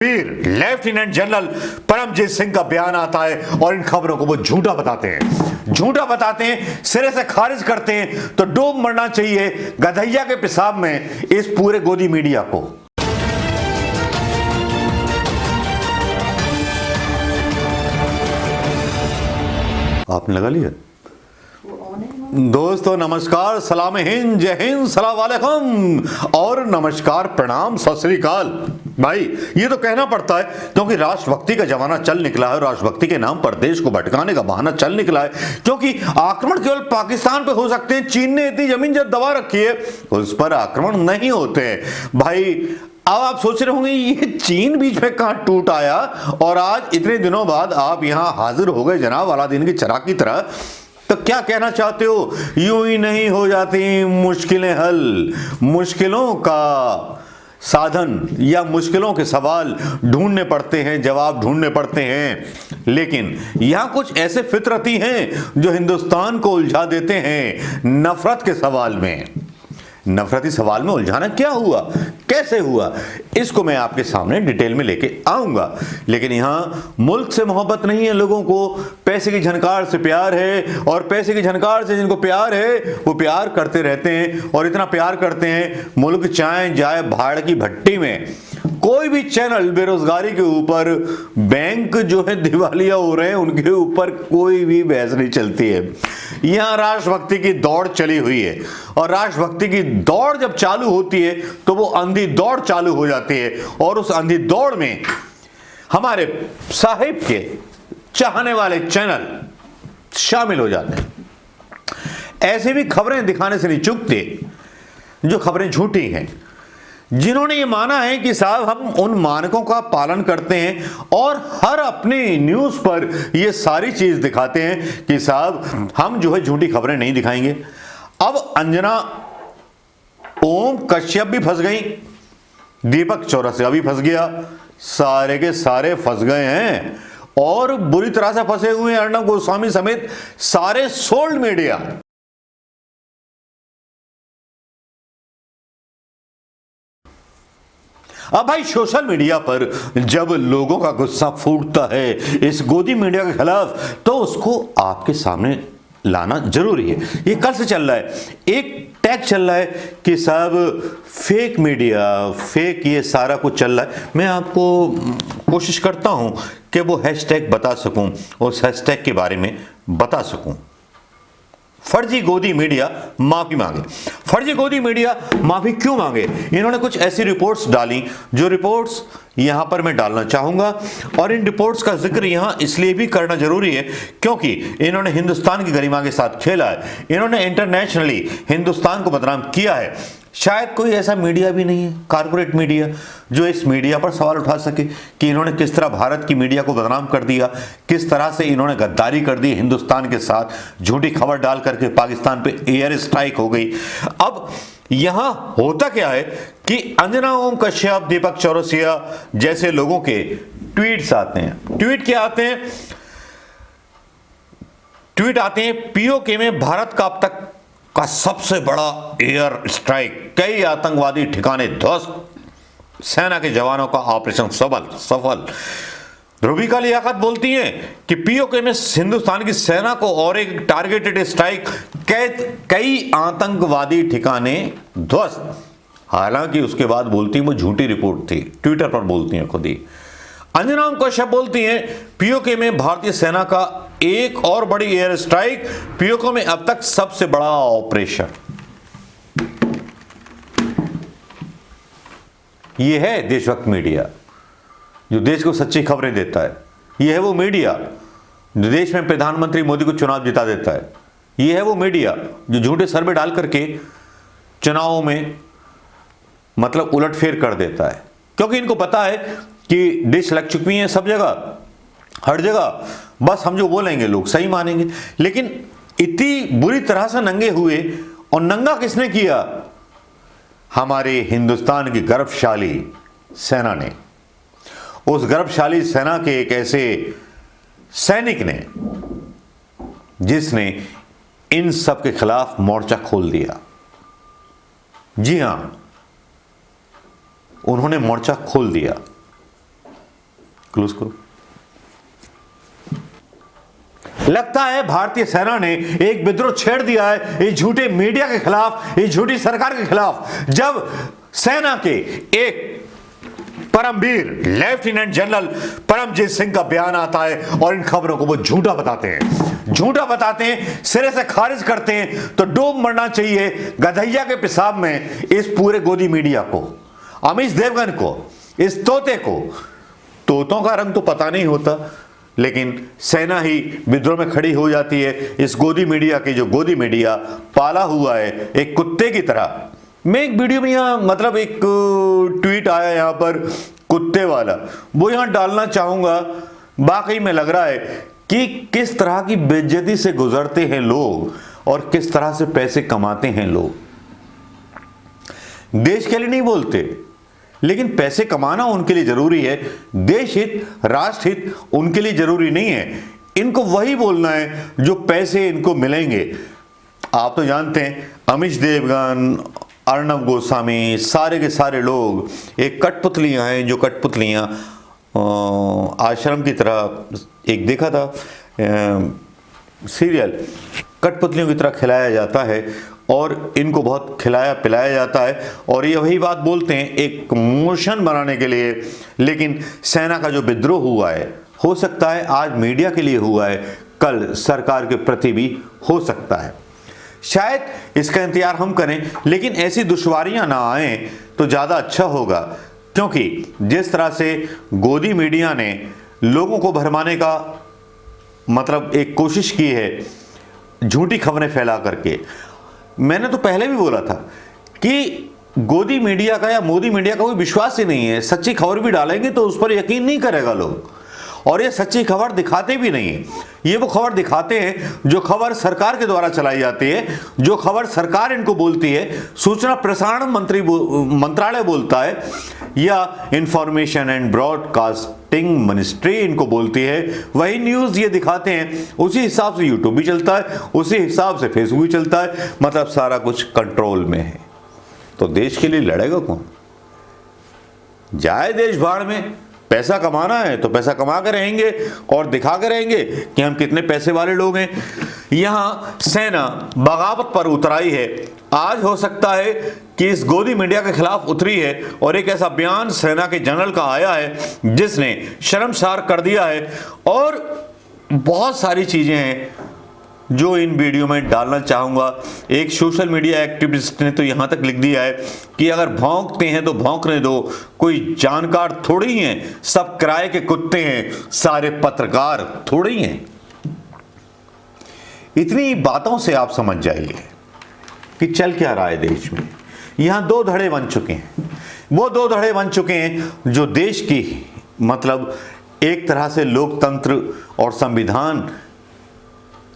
फिर lieutenant general Paramjit Singh का बयान आता है और इन खबरों को वो झूठा बताते हैं, सिरे से खारिज करते हैं। तो डूब मरना चाहिए गधैया के पेशाब में इस पूरे गोदी मीडिया को। आपने लगा लिया? दोस्तों नमस्कार, सलाम हिंद, जय हिंद, सलाम वालेकुम और नमस्कार, प्रणाम, सत श्री अकाल। भाई ये तो कहना पड़ता है क्योंकि राष्ट्रभक्ति का जमाना चल निकला है। राष्ट्रभक्ति के नाम पर देश को भटकाने का बहाना चल निकला है, क्योंकि आक्रमण केवल पाकिस्तान पे हो सकते हैं। चीन ने इतनी जमीन जब दबा रखी है उस पर आक्रमण नहीं होते हैं। भाई अब आप सोच रहे होंगे ये चीन बीच में कहां टूट आया और आज इतने दिनों बाद आप यहां हाजिर हो गए जनाब अलादीन की चिराग की तरह। तो क्या कहना चाहते हो? यूं ही नहीं हो जाती मुश्किलें हल, मुश्किलों का साधन या मुश्किलों के सवाल ढूंढने पड़ते हैं, जवाब ढूंढने पड़ते हैं। लेकिन यहां कुछ ऐसे फितरती हैं जो हिंदुस्तान को उलझा देते हैं नफरत के सवाल में। नफरती सवाल में उलझाना क्या हुआ, कैसे हुआ, इसको मैं आपके सामने डिटेल में लेके आऊंगा। लेकिन यहां मुल्क से मोहब्बत नहीं है लोगों को, पैसे की झनकार से प्यार है। और पैसे की झनकार से जिनको प्यार है वो प्यार करते रहते हैं और इतना प्यार करते हैं मुल्क चाहे जाए भाड़ की भट्टी में। कोई भी चैनल बेरोजगारी के ऊपर, बैंक जो है दिवालिया हो रहे हैं उनके ऊपर कोई भी बहस नहीं चलती है। यहां राष्ट्रभक्ति की दौड़ चली हुई है और राष्ट्रभक्ति की दौड़ जब चालू होती है तो वो अंधी दौड़ चालू हो जाती है और उस अंधी दौड़ में हमारे साहिब के चाहने वाले चैनल शामिल हो जाते हैं। ऐसी भी खबरें दिखाने से नहीं चूकते जो खबरें झूठी हैं, जिन्होंने ये माना है कि साहब हम उन मानकों का पालन करते हैं और हर अपनी न्यूज पर ये सारी चीज दिखाते हैं कि साहब हम जो है झूठी खबरें नहीं दिखाएंगे। अब अंजना ओम कश्यप भी फंस गई, दीपक चौरसिया भी फंस गया, सारे के सारे फंस गए हैं और बुरी तरह से फंसे हुए हैं अर्णब गोस्वामी समेत सारे सोल्ड मीडिया। अब भाई सोशल मीडिया पर जब लोगों का गुस्सा फूटता है इस गोदी मीडिया के खिलाफ तो उसको आपके सामने लाना जरूरी है। ये कल से चल रहा है, एक टैग चल रहा है कि साहब फेक मीडिया, फेक, ये सारा कुछ चल रहा है। मैं आपको कोशिश करता हूं कि वो हैशटैग बता सकूं, उस हैशटैग के बारे में बता सकूं। फर्जी गोदी मीडिया माफी मांगे। फर्जी गोदी मीडिया माफी क्यों मांगे? इन्होंने कुछ ऐसी रिपोर्ट्स डाली जो रिपोर्ट्स यहां पर मैं डालना चाहूंगा और इन रिपोर्ट्स का जिक्र यहां इसलिए भी करना जरूरी है क्योंकि इन्होंने हिंदुस्तान की गरिमा के साथ खेला है। इन्होंने इंटरनेशनली हिंदुस्तान को बदनाम किया है। शायद कोई ऐसा मीडिया भी नहीं है, कारपोरेट मीडिया, जो इस मीडिया पर सवाल उठा सके कि इन्होंने किस तरह भारत की मीडिया को बदनाम कर दिया, किस तरह से इन्होंने गद्दारी कर दी हिंदुस्तान के साथ, झूठी खबर डाल करके पाकिस्तान पे एयर स्ट्राइक हो गई। अब यहां होता क्या है कि अंजना ओम कश्यप, दीपक चौरसिया जैसे लोगों के ट्वीट्स आते हैं। ट्वीट क्या आते हैं? ट्वीट आते हैं पीओके में भारत का अब तक का सबसे बड़ा एयर स्ट्राइक, कई आतंकवादी ठिकाने ध्वस्त, सेना के जवानों का ऑपरेशन सफल। रुबिका लियाकत बोलती हैं कि पीओके में हिंदुस्तान की सेना को और एक टारगेटेड स्ट्राइक, कई आतंकवादी ठिकाने ध्वस्त। हालांकि उसके बाद बोलती हैं वो झूठी रिपोर्ट थी, ट्विटर पर बोलती हैं खुद ही। अंजना ओम कश्यप बोलती हैं पीओके में भारतीय सेना का एक और बड़ी एयर स्ट्राइक, पीओके में अब तक सबसे बड़ा ऑपरेशन। यह है देशभक्त मीडिया जो देश को सच्ची खबरें देता है। यह है वो मीडिया जो देश में प्रधानमंत्री मोदी को चुनाव जिता देता है। यह है वो मीडिया जो झूठे सर्वे डाल करके चुनावों में मतलब उलटफेर कर देता है, क्योंकि इनको पता है कि डिश लग चुकी है सब जगह, हर जगह, बस हम जो बोलेंगे लोग सही मानेंगे। लेकिन इतनी बुरी तरह से नंगे हुए, और नंगा किसने किया? हमारे हिंदुस्तान की गर्वशाली सेना ने। उस गर्वशाली सेना के एक ऐसे सैनिक ने जिसने इन सब के खिलाफ मोर्चा खोल दिया। जी हां, उन्होंने मोर्चा खोल दिया। क्लोज करो। लगता है भारतीय सेना ने एक विद्रोह छेड़ दिया है इस झूठे मीडिया के खिलाफ, इस झूठी सरकार के खिलाफ। जब सेना के एक परमवीर लेफ्टिनेंट जनरल परमजीत सिंह का बयान आता है और इन खबरों को वो झूठा बताते हैं, सिरे से खारिज करते हैं, तो डूब मरना चाहिए गधैया के पेशाब में इस पूरे गोदी मीडिया को, अमीश देवगन को, इस तोते को। तोतों का रंग तो पता नहीं होता, लेकिन सेना ही विद्रोह में खड़ी हो जाती है इस गोदी मीडिया की, जो गोदी मीडिया पाला हुआ है एक कुत्ते की तरह। मैं एक वीडियो में यहाँ मतलब एक ट्वीट आया यहाँ पर कुत्ते वाला, वो यहाँ डालना चाहूंगा। वाकई में लग रहा है कि किस तरह की बेइज्जती से गुजरते हैं लोग और किस तरह से पैसे कमाते हैं लोग। देश के लिए नहीं बोलते, लेकिन पैसे कमाना उनके लिए जरूरी है। देश हित, राष्ट्र हित उनके लिए जरूरी नहीं है। इनको वही बोलना है जो पैसे इनको मिलेंगे। आप तो जानते हैं अमीश देवगन, अर्णब गोस्वामी, सारे के सारे लोग एक कठपुतलियां हैं, जो कठपुतलियां आश्रम की तरह, एक देखा था सीरियल, कठपुतलियों की तरह खिलाया जाता है और इनको बहुत खिलाया पिलाया जाता है और ये वही बात बोलते हैं एक मोशन बनाने के लिए। लेकिन सेना का जो विद्रोह हुआ है, हो सकता है आज मीडिया के लिए हुआ है, कल सरकार के प्रति भी हो सकता है। शायद इसका इंतजार हम करें, लेकिन ऐसी दुश्वारियां ना आए तो ज़्यादा अच्छा होगा, क्योंकि जिस तरह से गोदी मीडिया ने लोगों को भरमाने का मतलब एक कोशिश की है झूठी खबरें फैला करके। मैंने तो पहले भी बोला था कि गोदी मीडिया का या मोदी मीडिया का कोई विश्वास ही नहीं है। सच्ची खबर भी डालेंगे तो उस पर यकीन नहीं करेगा लोग, और ये सच्ची खबर दिखाते भी नहीं है। ये वो खबर दिखाते हैं जो खबर सरकार के द्वारा चलाई जाती है, जो खबर सरकार इनको बोलती है, सूचना प्रसारण मंत्रालय बोलता है या इंफॉर्मेशन एंड ब्रॉडकास्टिंग मिनिस्ट्री इनको बोलती है, वही न्यूज़ ये दिखाते हैं। उसी हिसाब से यूट्यूब भी चलता है, उसी हिसाब से फेसबुक भी चलता है, मतलब सारा कुछ कंट्रोल में है। तो देश के लिए लड़ेगा कौन? जाए देश भाड़ में। पैसा कमाना है तो पैसा कमा कर रहेंगे और दिखा कर रहेंगे कि हम कितने पैसे वाले लोग हैं। यहाँ सेना बगावत पर उतर आई है। आज हो सकता है कि इस गोदी मीडिया के खिलाफ उतरी है और एक ऐसा बयान सेना के जनरल का आया है जिसने शर्मसार कर दिया है। और बहुत सारी चीजें हैं जो इन वीडियो में डालना चाहूँगा। एक सोशल मीडिया एक्टिविस्ट ने तो यहाँ तक लिख दिया है कि अगर भौंकते हैं तो भौंकने दो, कोई जानकार थोड़ी हैं, सब किराए के कुत्ते हैं, सारे पत्रकार थोड़ी हैं। इतनी बातों से आप समझ जाइए कि चल क्या रहा है देश में। यहाँ दो धड़े बन चुके हैं। वो दो धड़े बन चुके हैं जो देश की मतलब एक तरह से लोकतंत्र और संविधान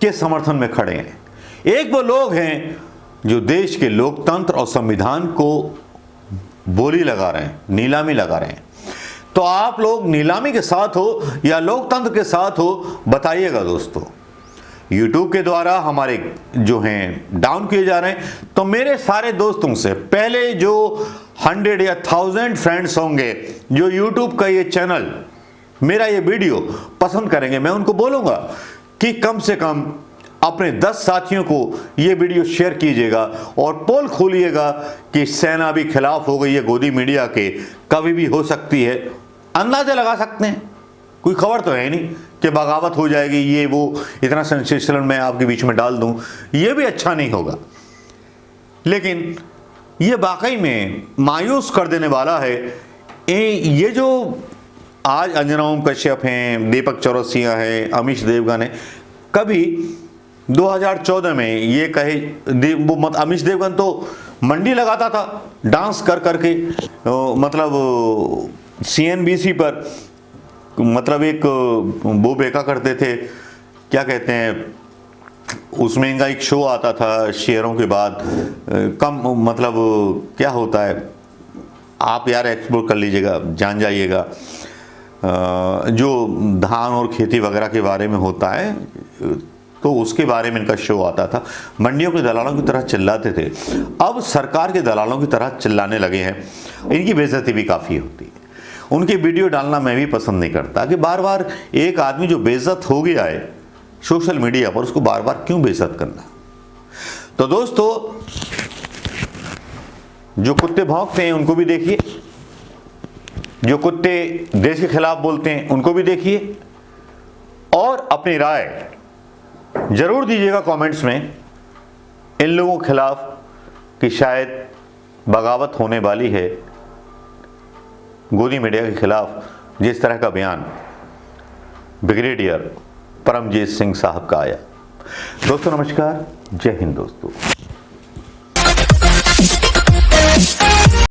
के समर्थन में खड़े हैं। एक वो लोग हैं जो देश के लोकतंत्र और संविधान को बोली लगा रहे हैं, नीलामी लगा रहे हैं। तो आप लोग नीलामी के साथ हो या लोकतंत्र के साथ हो, बताइएगा दोस्तों। YouTube के द्वारा हमारे जो हैं डाउन किए जा रहे हैं, तो मेरे सारे दोस्तों से पहले जो 100 या 1000 फ्रेंड्स होंगे जो YouTube का ये चैनल, मेरा ये वीडियो पसंद करेंगे, मैं उनको बोलूँगा कि कम से कम अपने 10 साथियों को ये वीडियो शेयर कीजिएगा और पोल खोलिएगा कि सेना भी खिलाफ हो गई है गोदी मीडिया के, कभी भी हो सकती है। अंदाजा लगा सकते हैं, कोई खबर तो है नहीं कि बगावत हो जाएगी, ये वो इतना सेंसेशनल मैं आपके बीच में डाल दूं, ये भी अच्छा नहीं होगा। लेकिन ये वाकई में मायूस कर देने वाला है। ये जो आज अंजना ओम कश्यप हैं, दीपक चौरसिया हैं, अमीश देवगन हैं, कभी 2014 में ये कहे अमीश देवगन तो मंडी लगाता था डांस कर करके, मतलब CNBC पर मतलब एक वो बेका करते थे, क्या कहते हैं उसमें इनका एक शो आता था शेयरों के बाद, कम मतलब क्या होता है, आप यार एक्सप्लोर कर लीजिएगा, जान जाइएगा, जो धान और खेती वगैरह के बारे में होता है, तो उसके बारे में इनका शो आता था। मंडियों के दलालों की तरह चिल्लाते थे, अब सरकार के दलालों की तरह चिल्लाने लगे हैं। इनकी बेइज्जती भी काफ़ी होती है। उनके वीडियो डालना मैं भी पसंद नहीं करता कि बार बार एक आदमी जो बेइज्जत हो गया है सोशल मीडिया पर, उसको बार बार क्यों बेइज्जत करना। तो दोस्तों, जो कुत्ते भौंकते हैं उनको भी देखिए, जो कुत्ते देश के खिलाफ बोलते हैं उनको भी देखिए, और अपनी राय जरूर दीजिएगा कमेंट्स में इन लोगों के खिलाफ कि शायद बगावत होने वाली है गोदी मीडिया के खिलाफ जिस तरह का बयान ब्रिगेडियर परमजीत सिंह साहब का आया। दोस्तों नमस्कार, जय हिंद दोस्तों।